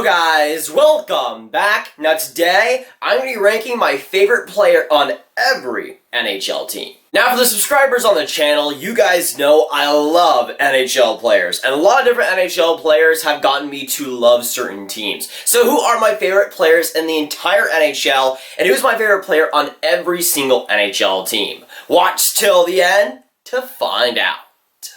Hello guys, welcome back. Now today, I'm going to be ranking my favorite player on every NHL team. Now for the subscribers on the channel, you guys know I love NHL players, and a lot of different NHL players have gotten me to love certain teams. So who are my favorite players in the entire NHL, and who's my favorite player on every single NHL team? Watch till the end to find out.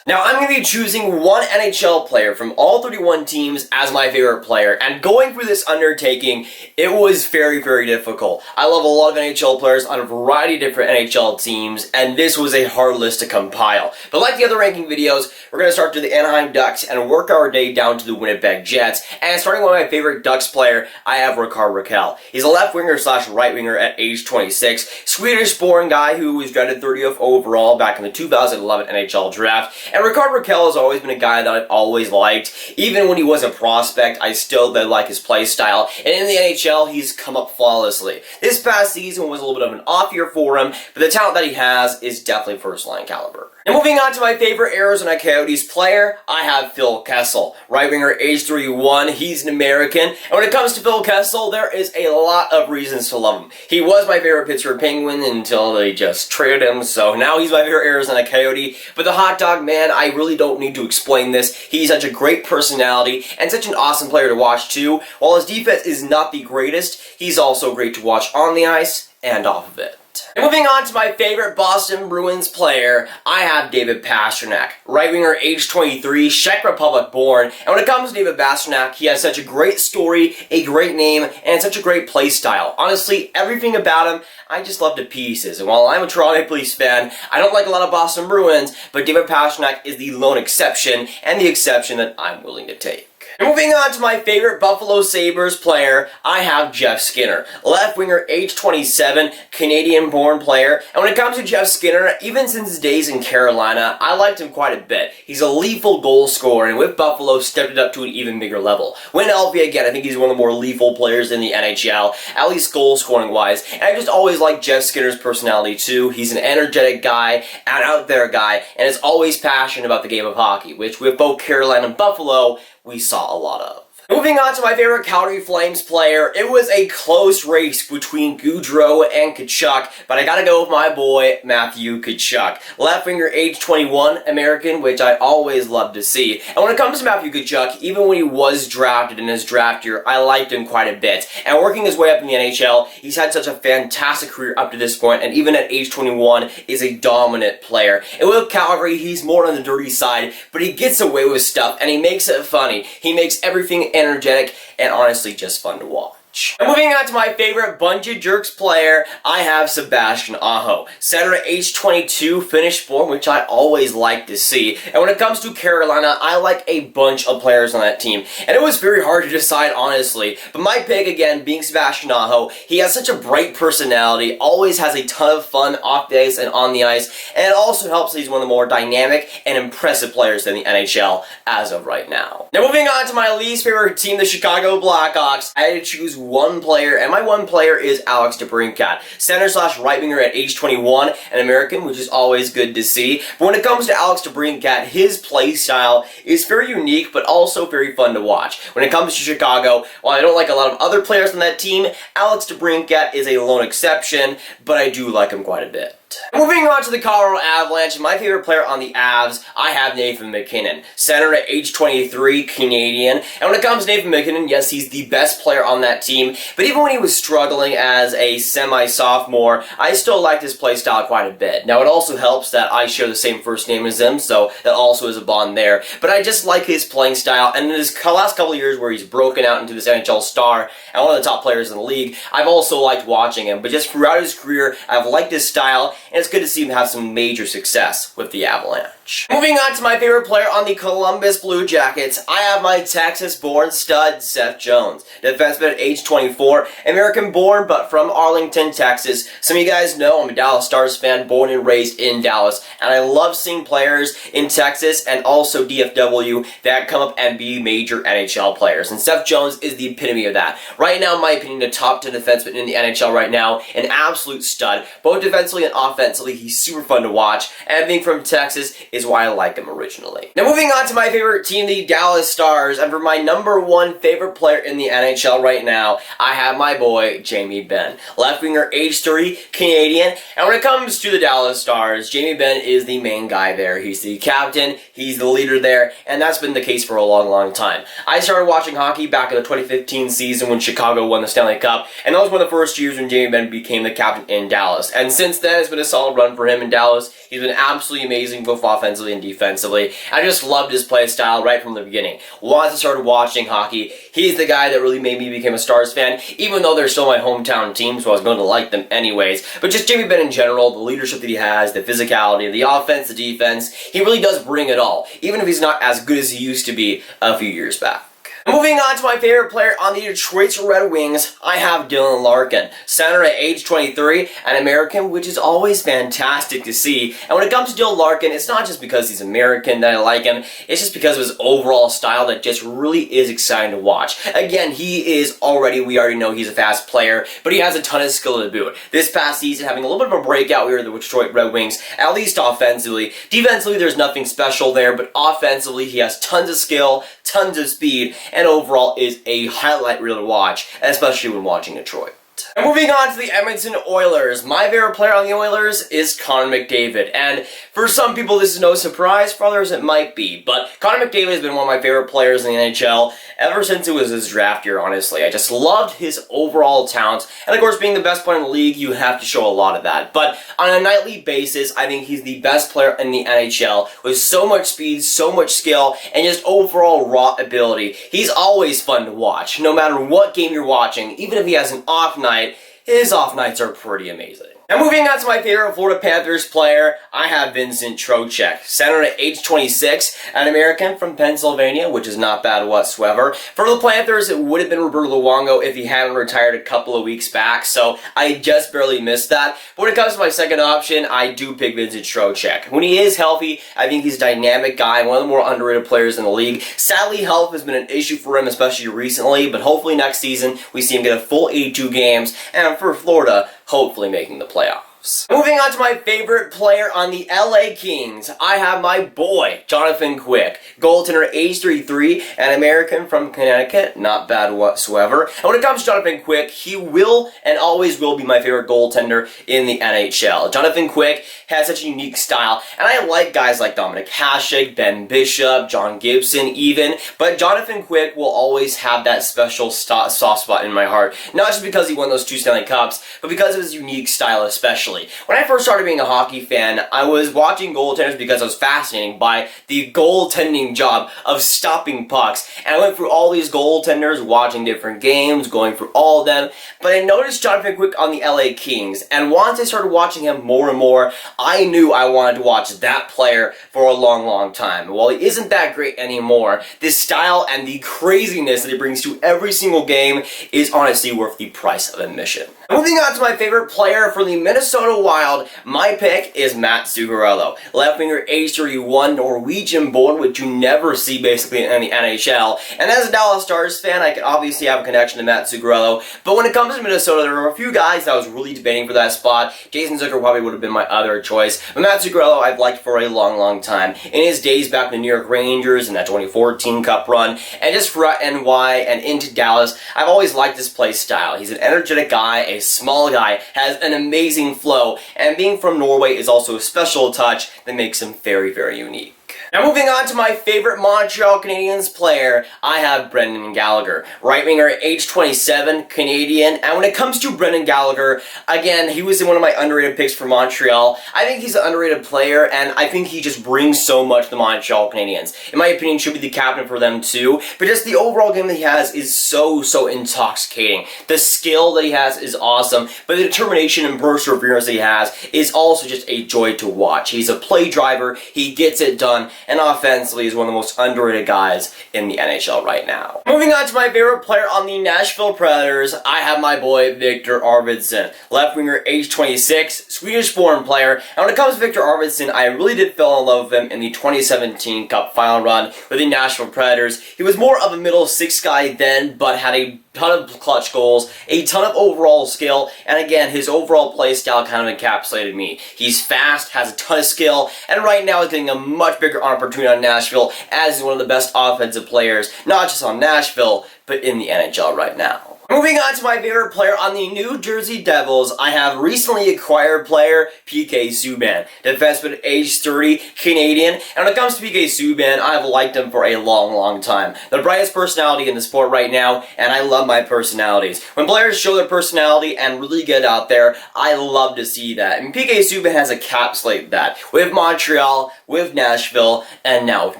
Now, I'm going to be choosing one NHL player from all 31 teams as my favorite player, and going through this undertaking, it was very, very difficult. I love a lot of NHL players on a variety of different NHL teams, and this was a hard list to compile. But like the other ranking videos, we're going to start to the Anaheim Ducks and work our day down to the Winnipeg Jets, and starting with my favorite Ducks player, I have Graviteh. He's a left winger slash right winger at age 26, Swedish-born guy who was drafted 30th overall back in the 2011 NHL draft. And Graviteh has always been a guy that I've always liked. Even when he was a prospect, I still did like his play style. And in the NHL, he's come up flawlessly. This past season was a little bit of an off year for him, but the talent that he has is definitely first-line caliber. Now moving on to my favorite Arizona Coyotes player, I have Phil Kessel. Right winger, age 31, he's an American. And when it comes to Phil Kessel, there is a lot of reasons to love him. He was my favorite Pittsburgh Penguin until they just traded him, so now he's my favorite Arizona Coyote. But the hot dog man, I really don't need to explain this. He's such a great personality and such an awesome player to watch too. While his defense is not the greatest, he's also great to watch on the ice and off of it. And moving on to my favorite Boston Bruins player, I have David Pasternak. Right winger, age 23, Czech Republic born. And when it comes to David Pasternak, he has such a great story, a great name, and such a great play style. Honestly, everything about him, I just love to pieces. And while I'm a Toronto Maple Leafs fan, I don't like a lot of Boston Bruins, but David Pasternak is the lone exception, and the exception that I'm willing to take. Moving on to my favorite Buffalo Sabres player, I have Jeff Skinner. Left winger, age 27, Canadian-born player. And when it comes to Jeff Skinner, even since his days in Carolina, I liked him quite a bit. He's a lethal goal scorer, and with Buffalo, stepped it up to an even bigger level. When healthy again, I think he's one of the more lethal players in the NHL, at least goal-scoring-wise. And I just always liked Jeff Skinner's personality, too. He's an energetic guy, an out-there guy, and is always passionate about the game of hockey, which with both Carolina and Buffalo, we saw a lot of. Moving on to my favorite Calgary Flames player, it was a close race between Gaudreau and Tkachuk, but I gotta go with my boy, Matthew Tkachuk. Left winger, age 21, American, which I always love to see. And when it comes to Matthew Tkachuk, even when he was drafted in his draft year, I liked him quite a bit. And working his way up in the NHL, he's had such a fantastic career up to this point, and even at age 21, is a dominant player. And with Calgary, he's more on the dirty side, but he gets away with stuff, and he makes it funny. He makes everything energetic and honestly just fun to watch. And moving on to my favorite bunch of jerks player, I have Sebastian Aho. Center at age 22, Finnish-born, which I always like to see. And when it comes to Carolina, I like a bunch of players on that team. And it was very hard to decide, honestly. But my pick, again, being Sebastian Aho, he has such a bright personality, always has a ton of fun off the ice and on the ice, and it also helps that he's one of the more dynamic and impressive players in the NHL as of right now. Now moving on to my least favorite team, the Chicago Blackhawks, I had to choose one player, and my one player is Alex DeBrincat. Center slash right winger at age 21, an American, which is always good to see. But when it comes to Alex DeBrincat, his play style is very unique, but also very fun to watch. When it comes to Chicago, while I don't like a lot of other players on that team, Alex DeBrincat is a lone exception, but I do like him quite a bit. Moving on to the Colorado Avalanche, my favorite player on the Avs, I have Nathan MacKinnon. Center at age 23, Canadian. And when it comes to Nathan MacKinnon, yes, he's the best player on that team. But even when he was struggling as a semi-sophomore, I still liked his play style quite a bit. Now, it also helps that I share the same first name as him, so that also is a bond there. But I just like his playing style, and in his last couple of years where he's broken out into this NHL star and one of the top players in the league, I've also liked watching him. But just throughout his career, I've liked his style, and it's good to see him have some major success with the Avalanche. Moving on to my favorite player on the Columbus Blue Jackets, I have my Texas-born stud, Seth Jones. Defenseman at age 24, American-born, but from Arlington, Texas. Some of you guys know I'm a Dallas Stars fan, born and raised in Dallas, and I love seeing players in Texas and also DFW that come up and be major NHL players, and Seth Jones is the epitome of that. Right now, in my opinion, the top 10 defenseman in the NHL right now, an absolute stud, both defensively and offensively. offensively, he's super fun to watch, and being from Texas is why I like him originally. Now moving on to my favorite team, the Dallas Stars, and for my number one favorite player in the NHL right now, I have my boy, Jamie Benn. Left winger, age 30, Canadian, and when it comes to the Dallas Stars, Jamie Benn is the main guy there. He's the captain, he's the leader there, and that's been the case for a long, long time. I started watching hockey back in the 2015 season when Chicago won the Stanley Cup, and that was one of the first years when Jamie Benn became the captain in Dallas. And since then, it's been a solid run for him in Dallas. He's been absolutely amazing both offensively and defensively. I just loved his play style right from the beginning. Once I started watching hockey, he's the guy that really made me become a Stars fan, even though they're still my hometown team, so I was going to like them anyways. But just Jamie Benn in general, the leadership that he has, the physicality, the offense, the defense, he really does bring it all, even if he's not as good as he used to be a few years back. Moving on to my favorite player on the Detroit Red Wings, I have Dylan Larkin. Center at age 23, an American, which is always fantastic to see. And when it comes to Dylan Larkin, it's not just because he's American that I like him, it's just because of his overall style that just really is exciting to watch. Again, we already know he's a fast player, but he has a ton of skill to boot. This past season, having a little bit of a breakout here with the Detroit Red Wings, at least offensively. Defensively, there's nothing special there, but offensively, he has tons of skill, tons of speed, and overall is a highlight reel to watch, especially when watching Detroit. And moving on to the Edmonton Oilers, my favorite player on the Oilers is Connor McDavid, and for some people this is no surprise, for others it might be, but Connor McDavid has been one of my favorite players in the NHL ever since it was his draft year, honestly. I just loved his overall talent, and of course being the best player in the league, you have to show a lot of that, but on a nightly basis, I think he's the best player in the NHL with so much speed, so much skill, and just overall raw ability. He's always fun to watch, no matter what game you're watching, even if he has an off night, his off nights are pretty amazing. Now moving on to my favorite Florida Panthers player, I have Vincent Trocheck. Center at age 26, an American from Pennsylvania, which is not bad whatsoever. For the Panthers, it would have been Roberto Luongo if he hadn't retired a couple of weeks back, so I just barely missed that. But when it comes to my second option, I do pick Vincent Trocheck. When he is healthy, I think he's a dynamic guy, one of the more underrated players in the league. Sadly, health has been an issue for him, especially recently, but hopefully next season we see him get a full 82 games, and for Florida, hopefully making the playoffs. Moving on to my favorite player on the LA Kings, I have my boy, Jonathan Quick. Goaltender, age 33, an American from Connecticut, not bad whatsoever. And when it comes to Jonathan Quick, he will and always will be my favorite goaltender in the NHL. Jonathan Quick has such a unique style, and I like guys like Dominic Hasek, Ben Bishop, John Gibson even, but Jonathan Quick will always have that special soft spot in my heart, not just because he won those 2 Stanley Cups, but because of his unique style especially. When I first started being a hockey fan, I was watching goaltenders because I was fascinated by the goaltending job of stopping pucks. And I went through all these goaltenders, watching different games, going through all of them. But I noticed Jonathan Quick on the LA Kings. And once I started watching him more and more, I knew I wanted to watch that player for a long, long time. While he isn't that great anymore, this style and the craziness that he brings to every single game is honestly worth the price of admission. Moving on to my favorite player for the Minnesota Wild, my pick is Matt Zuccarello. Left winger, age 31, Norwegian born, which you never see basically in the NHL. And as a Dallas Stars fan, I can obviously have a connection to Matt Zuccarello. But when it comes to Minnesota, there were a few guys that I was really debating for that spot. Jason Zucker probably would have been my other choice. But Matt Zuccarello I've liked for a long, long time. In his days back in the New York Rangers and that 2014 Cup run, and just throughout NY and into Dallas, I've always liked his play style. He's an energetic guy, a small guy, has an amazing flow, and being from Norway is also a special touch that makes him very, very unique. Now moving on to my favorite Montreal Canadiens player, I have Brendan Gallagher. Right winger, age 27, Canadian, and when it comes to Brendan Gallagher, again, he was one of my underrated picks for Montreal. I think he's an underrated player, and I think he just brings so much to the Montreal Canadiens. In my opinion, should be the captain for them too, but just the overall game that he has is so intoxicating. The skill that he has is awesome, but the determination and perseverance that he has is also just a joy to watch. He's a play driver, he gets it done, and offensively is one of the most underrated guys in the NHL right now. Moving on to my favorite player on the Nashville Predators, I have my boy Viktor Arvidsson, left winger, age 26, Swedish-born player. And when it comes to Viktor Arvidsson, I really did fall in love with him in the 2017 Cup final run with the Nashville Predators. He was more of a middle six guy then, but had a ton of clutch goals, a ton of overall skill, and again, his overall play style kind of encapsulated me. He's fast, has a ton of skill, and right now is getting a much bigger opportunity on Nashville as one of the best offensive players, not just on Nashville, but in the NHL right now. Moving on to my favorite player on the New Jersey Devils, I have recently acquired player PK Subban, defenseman age 30, Canadian, and when it comes to PK Subban, I've liked him for a long time. The brightest personality in the sport right now, and I love my personalities. When players show their personality and really get out there, I love to see that, and PK Subban has encapsulated that with Montreal, with Nashville, and now with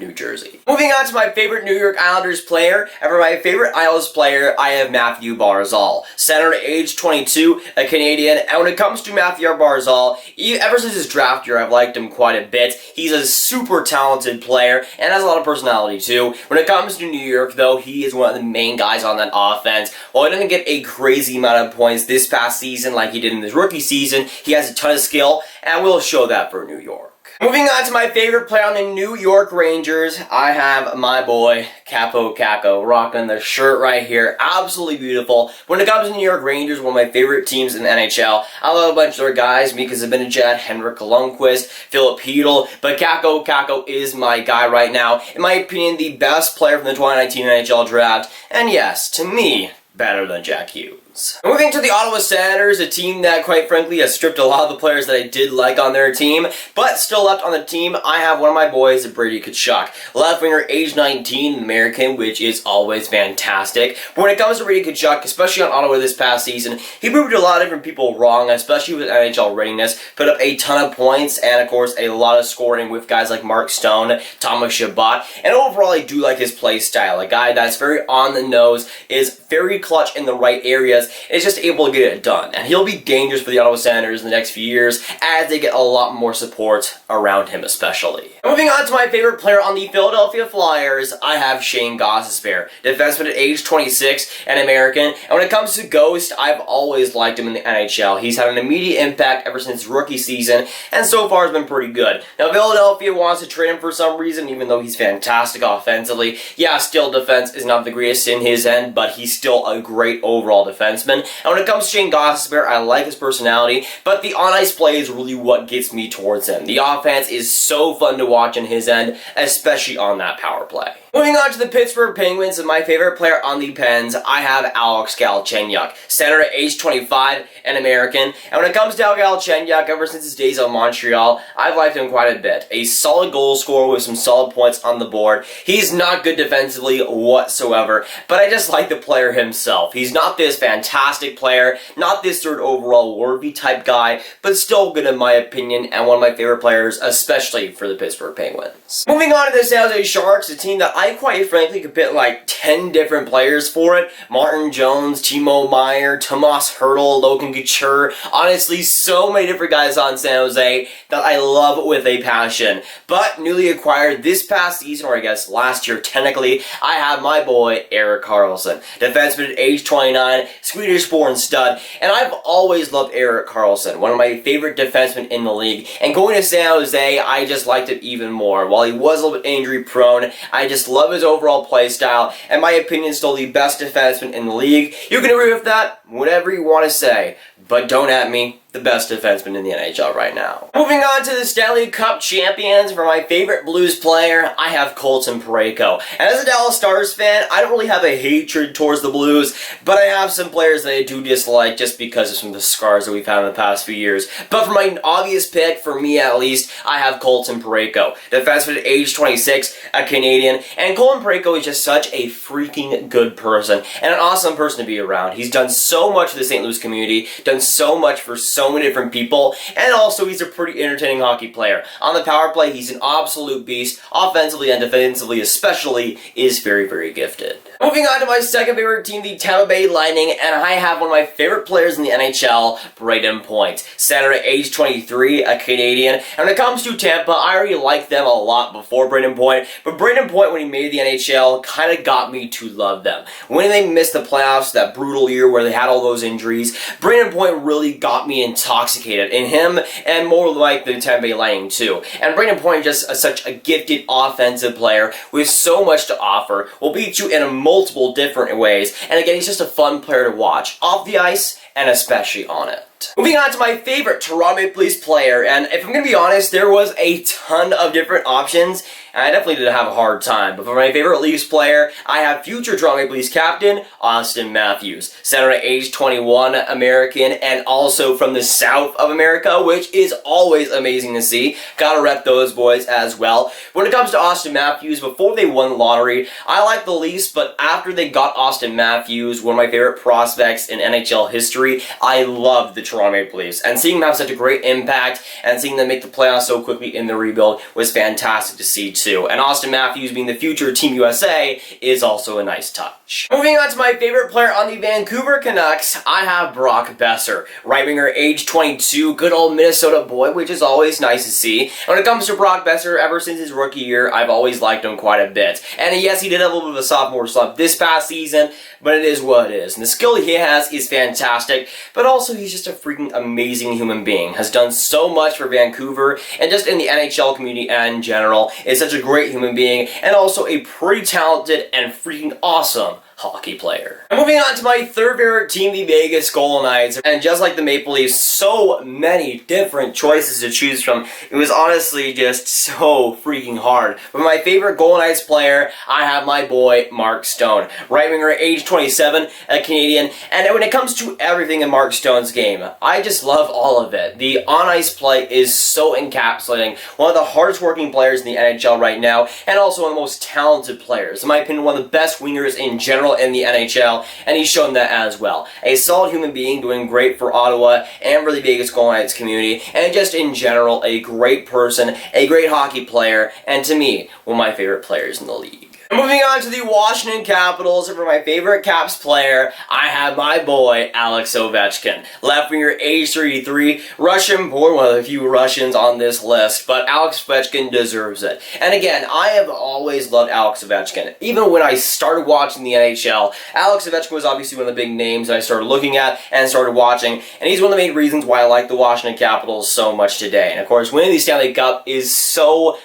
New Jersey. Moving on to my favorite New York Islanders player, and for my favorite Isles player, I have Matthew Barzal, center age 22, a Canadian, and when it comes to Matthew Barzal, ever since his draft year, I've liked him quite a bit. He's a super talented player, and has a lot of personality too. When it comes to New York, though, he is one of the main guys on that offense. While he didn't get a crazy amount of points this past season like he did in his rookie season, he has a ton of skill, and will show that for New York. Moving on to my favorite player on the New York Rangers, I have my boy, Kaapo Kakko, rocking the shirt right here. Absolutely beautiful. When it comes to New York Rangers, one of my favorite teams in the NHL, I love a bunch of other guys, Mika Zibanejad, Henrik Lundqvist, Philip Hedl, but Kakko is my guy right now. In my opinion, the best player from the 2019 NHL Draft, and yes, to me, better than Jack Hughes. Moving to the Ottawa Senators, a team that, quite frankly, has stripped a lot of the players that I did like on their team, but still left on the team, I have one of my boys, Brady Tkachuk. Left winger, age 19, American, which is always fantastic. But when it comes to Brady Tkachuk, especially on Ottawa this past season, he proved a lot of different people wrong, especially with NHL readiness, put up a ton of points, and of course, a lot of scoring with guys like Mark Stone, Thomas Chabot, and overall, I do like his play style. A guy that's very on the nose, is very clutch in the right areas, is just able to get it done. And he'll be dangerous for the Ottawa Senators in the next few years as they get a lot more support around him especially. Moving on to my favorite player on the Philadelphia Flyers, I have Shane Gostisbehere, defenseman at age 26, an American. And when it comes to Ghost, I've always liked him in the NHL. He's had an immediate impact ever since rookie season, and so far has been pretty good. Now Philadelphia wants to trade him for some reason, even though he's fantastic offensively. Yeah, still defense is not the greatest in his end, but he's still a great overall defenseman. And when it comes to Shane Gostisbehere, I like his personality, but the on-ice play is really what gets me towards him. The offense is so fun to watch in his end, especially on that power play. Moving on to the Pittsburgh Penguins, and my favorite player on the Pens, I have Alex Galchenyuk, center at age 25, an American. And when it comes to Galchenyuk, ever since his days on Montreal, I've liked him quite a bit. A solid goal scorer with some solid points on the board. He's not good defensively whatsoever, but I just like the player himself. He's not this fantastic player, not this third overall worthy type guy, but still good in my opinion, and one of my favorite players, especially for the Pittsburgh Penguins. Moving on to the San Jose Sharks, a team that I quite frankly could pick like 10 different players for it. Martin Jones, Timo Meier, Tomas Hertl, Logan Couture. Honestly, so many different guys on San Jose that I love with a passion. But newly acquired this past season, or I guess last year technically, I have my boy Erik Karlsson, defenseman at age 29, Swedish-born stud, and I've always loved Erik Karlsson, one of my favorite defensemen in the league. And going to San Jose, I just liked it even more. While he was a little bit injury prone, I just love his overall play style, and my opinion, still the best defenseman in the league. You can agree with that, whatever you want to say, but don't at me. The best defenseman in the NHL right now. Moving on to the Stanley Cup champions, for my favorite Blues player, I have Colton Parayko. And as a Dallas Stars fan, I don't really have a hatred towards the Blues, but I have some players that I do dislike just because of some of the scars that we've had in the past few years. But for my obvious pick, for me at least, I have Colton Parayko, defenseman at age 26, a Canadian, and Colton Parayko is just such a freaking good person, and an awesome person to be around. He's done so much for the St. Louis community, done so much for so so many different people, and also he's a pretty entertaining hockey player. On the power play, he's an absolute beast. Offensively and defensively especially, is very, very gifted. Moving on to my second favorite team, the Tampa Bay Lightning, and I have one of my favorite players in the NHL, Brayden Point. Center at age 23, a Canadian. And when it comes to Tampa, I already liked them a lot before Brayden Point, but Brayden Point, when he made the NHL, kind of got me to love them. When they missed the playoffs, that brutal year where they had all those injuries, Brayden Point really got me intoxicated in him, and more like the Tampa Bay Lightning too. And Brayden Point is just such a gifted offensive player with so much to offer, will beat you in multiple different ways, and again, he's just a fun player to watch, off the ice and especially on it. Moving on to my favorite Toronto Maple Leafs player, and if I'm going to be honest, there was a ton of different options, and I definitely did have a hard time. But for my favorite Leafs player, I have future Toronto Maple Leafs captain, Auston Matthews. Center at age 21, American, and also from the south of America, which is always amazing to see. Gotta rep those boys as well. When it comes to Auston Matthews, before they won the lottery, I like the Leafs, but after they got Auston Matthews, one of my favorite prospects in NHL history, I loved the Toronto Maple Leafs, and seeing them have such a great impact and seeing them make the playoffs so quickly in the rebuild was fantastic to see too. And Auston Matthews being the future Team USA is also a nice touch. Moving on to my favorite player on the Vancouver Canucks, I have Brock Boeser. Right winger, age 22, good old Minnesota boy, which is always nice to see. And when it comes to Brock Boeser, ever since his rookie year, I've always liked him quite a bit. And yes, he did have a little bit of a sophomore slump this past season, but it is what it is. And the skill he has is fantastic, but also he's just a freaking amazing human being. Has done so much for Vancouver and just in the NHL community in general. Is such a great human being and also a pretty talented and freaking awesome hockey player. And moving on to my third favorite team, the Vegas Golden Knights. And just like the Maple Leafs, so many different choices to choose from. It was honestly just so freaking hard. But my favorite Golden Knights player, I have my boy, Mark Stone. Right winger, age 27, a Canadian. And when it comes to everything in Mark Stone's game, I just love all of it. The on-ice play is so encapsulating. One of the hardest working players in the NHL right now, and also one of the most talented players. In my opinion, one of the best wingers in general in the NHL, and he's shown that as well. A solid human being doing great for Ottawa and for the Vegas Golden Knights community, and just in general, a great person, a great hockey player, and to me, one of my favorite players in the league. Moving on to the Washington Capitals, and for my favorite Caps player, I have my boy, Alex Ovechkin. Left winger, age 33, Russian born, one of the few Russians on this list, but Alex Ovechkin deserves it. And again, I have always loved Alex Ovechkin. Even when I started watching the NHL, Alex Ovechkin was obviously one of the big names that I started looking at and started watching, and he's one of the main reasons why I like the Washington Capitals so much today. And of course, winning the Stanley Cup is so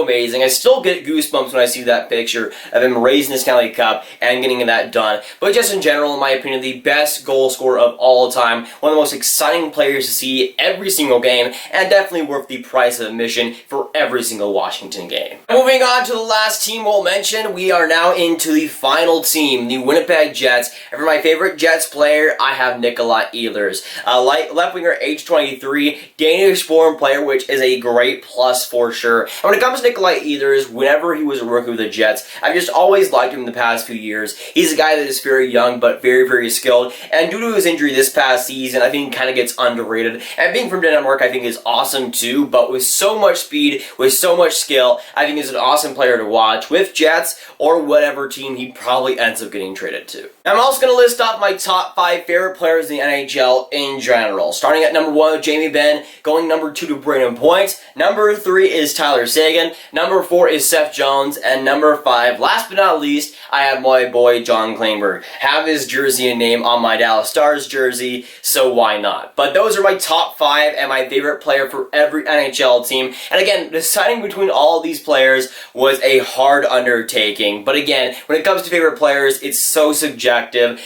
amazing. I still get goosebumps when I see that picture of him raising the Stanley Cup and getting that done. But just in general, in my opinion, the best goal scorer of all time. One of the most exciting players to see every single game, and definitely worth the price of admission for every single Washington game. Moving on to the last team we'll mention, we are now into the final team, the Winnipeg Jets. And for my favorite Jets player, I have Nikolai Ehlers. Left winger, age 23, Danish-born player, which is a great plus for sure. And when it comes to Nikolai Ehlers, whenever he was a rookie with the Jets, I've just always liked him in the past few years. He's a guy that is very young, but very, very skilled. And due to his injury this past season, I think he kind of gets underrated. And being from Denmark, I think is awesome too, but with so much speed, with so much skill, I think he's an awesome player to watch with Jets or whatever team he probably ends up getting traded to. I'm also going to list off my top 5 favorite players in the NHL in general. Starting at number 1 with Jamie Benn, going number 2 to Brayden Point, number 3 is Tyler Seguin, number 4 is Seth Jones, and number 5, last but not least, I have my boy John Klingberg. Have his jersey and name on my Dallas Stars jersey, so why not? But those are my top 5 and my favorite player for every NHL team. And again, deciding between all of these players was a hard undertaking. But again, when it comes to favorite players, it's so subjective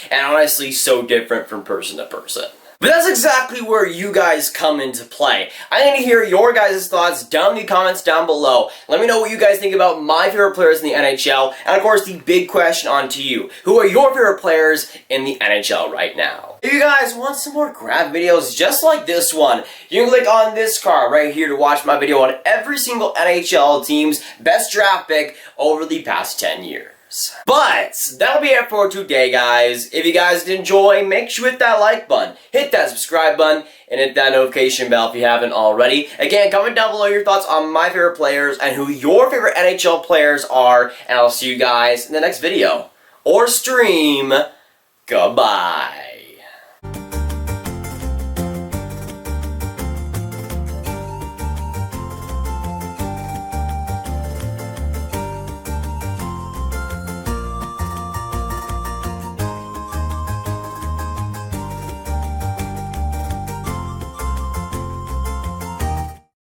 and honestly so different from person to person. But that's exactly where you guys come into play. I need to hear your guys' thoughts down in the comments down below. Let me know what you guys think about my favorite players in the NHL. And of course, the big question on to you. Who are your favorite players in the NHL right now? If you guys want some more Grav videos just like this one, you can click on this card right here to watch my video on every single NHL team's best draft pick over the past 10 years. lives. But that'll be it for today, guys. If you guys did enjoy, make sure you hit that like button, hit that subscribe button, and hit that notification bell if you haven't already. Again, comment down below your thoughts on my favorite players and who your favorite NHL players are, and I'll see you guys in the next video or stream. Goodbye.